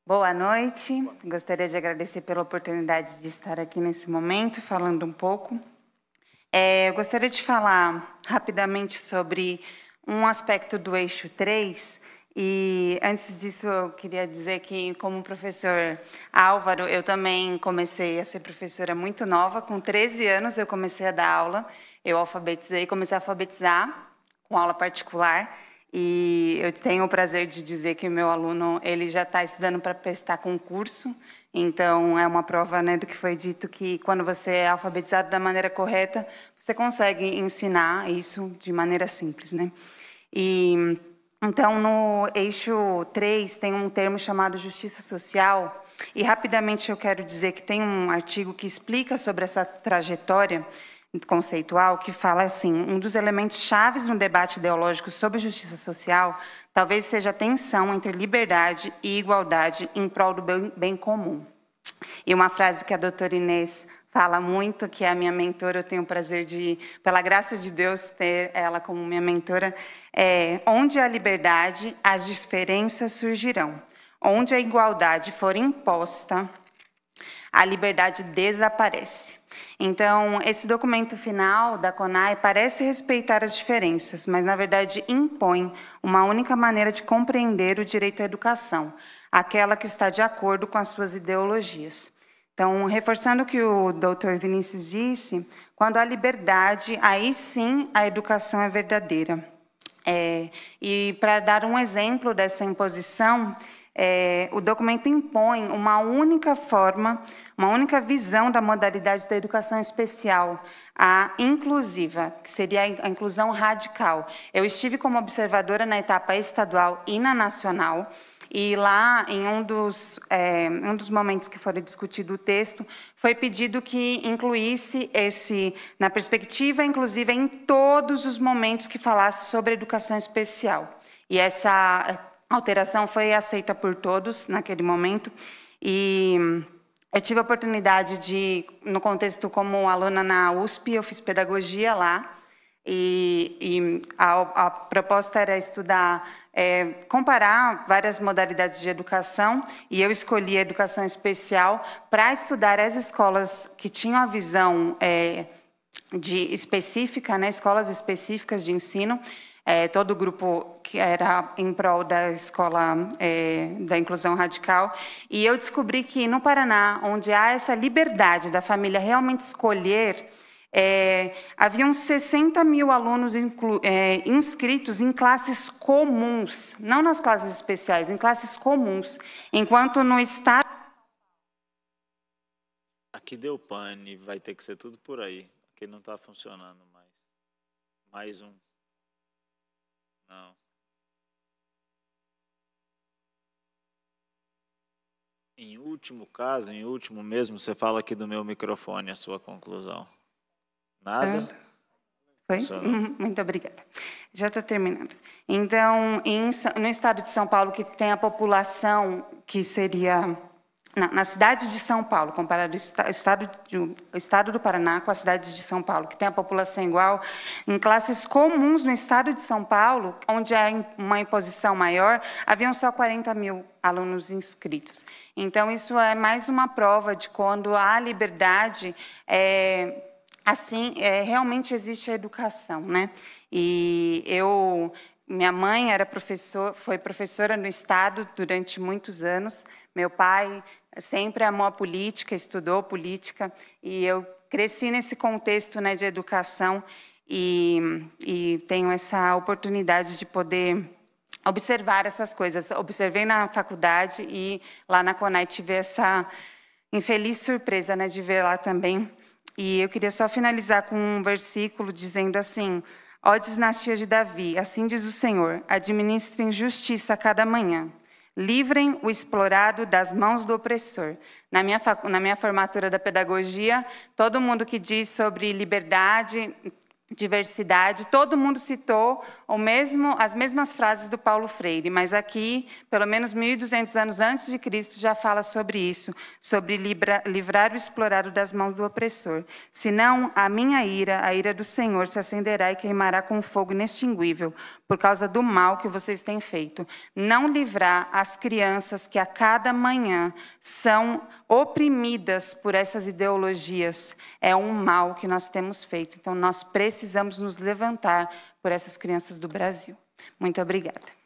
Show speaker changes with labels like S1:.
S1: Boa noite. Gostaria de agradecer pela oportunidade de estar aqui nesse momento, falando um pouco. Eu gostaria de falar rapidamente sobre um aspecto do eixo 3, e antes disso eu queria dizer que, como professor Álvaro, eu também comecei a ser professora muito nova, com 13 anos eu comecei a dar aula, eu comecei a alfabetizar com aula particular, e eu tenho o prazer de dizer que o meu aluno ele já está estudando para prestar concurso, então é uma prova, né, do que foi dito, que quando você é alfabetizado da maneira correta, você consegue ensinar isso de maneira simples, né? E então, no eixo 3, tem um termo chamado justiça social, e rapidamente eu quero dizer que tem um artigo que explica sobre essa trajetória conceitual, que fala assim: um dos elementos chaves no debate ideológico sobre justiça social talvez seja a tensão entre liberdade e igualdade em prol do bem comum. E uma frase que a doutora Inês fala muito, que é a minha mentora, eu tenho o prazer de, pela graça de Deus, ter ela como minha mentora, é: onde há liberdade, as diferenças surgirão. Onde a igualdade for imposta, a liberdade desaparece. Então, esse documento final da CONAE parece respeitar as diferenças, mas, na verdade, impõe uma única maneira de compreender o direito à educação, aquela que está de acordo com as suas ideologias. Então, reforçando o que o doutor Vinícius disse, quando há liberdade, aí sim a educação é verdadeira. E para dar um exemplo dessa imposição, o documento impõe uma única forma, uma única visão da modalidade da educação especial, a inclusiva, que seria a inclusão radical. Eu estive como observadora na etapa estadual e na nacional, e lá, em um dos momentos que foi discutido o texto, foi pedido que incluísse na perspectiva inclusiva, em todos os momentos que falasse sobre educação especial. E essa alteração foi aceita por todos naquele momento, e eu tive a oportunidade de, no contexto como aluna na USP, eu fiz pedagogia lá, e a proposta era estudar, comparar várias modalidades de educação, e eu escolhi a educação especial para estudar as escolas que tinham a visão específica, né, escolas específicas de ensino, todo o grupo que era em prol da escola da inclusão radical, e eu descobri que no Paraná, onde há essa liberdade da família realmente escolher, haviam 60 mil alunos inscritos em classes comuns, não nas classes especiais, em classes comuns, enquanto no estado...
S2: Aqui deu pane, vai ter que ser tudo por aí, aqui não está funcionando mais. Mais um. Não. Em último caso, em último mesmo, você fala aqui do meu microfone, a sua conclusão. Nada?
S1: Foi? Muito obrigada. Já estou terminando. Então, no estado de São Paulo, que tem a população que seria... Na cidade de São Paulo, comparado o estado do Paraná com a cidade de São Paulo, que tem a população igual, em classes comuns no estado de São Paulo, onde há uma imposição maior, haviam só 40 mil alunos inscritos. Então, isso é mais uma prova de quando há liberdade, assim, realmente existe a educação, né? E minha mãe foi professora no estado durante muitos anos. Meu pai sempre amou a política, estudou política, e eu cresci nesse contexto, né, de educação, e tenho essa oportunidade de poder observar essas coisas. Observei na faculdade e lá na CONAE tive essa infeliz surpresa, né, de ver lá também. E eu queria só finalizar com um versículo dizendo assim: ó dinastia de Davi, assim diz o Senhor, administrem justiça a cada manhã, livrem o explorado das mãos do opressor. Na minha formatura da pedagogia, todo mundo que diz sobre liberdade, diversidade, todo mundo citou as mesmas frases do Paulo Freire, mas aqui, pelo menos 1.200 anos antes de Cristo, já fala sobre isso, sobre livrar o explorado das mãos do opressor. Senão, a minha ira, a ira do Senhor, se acenderá e queimará com fogo inextinguível, por causa do mal que vocês têm feito. Não livrar as crianças que a cada manhã são oprimidas por essas ideologias é um mal que nós temos feito. Então, nós precisamos nos levantar por essas crianças do Brasil. Muito obrigada.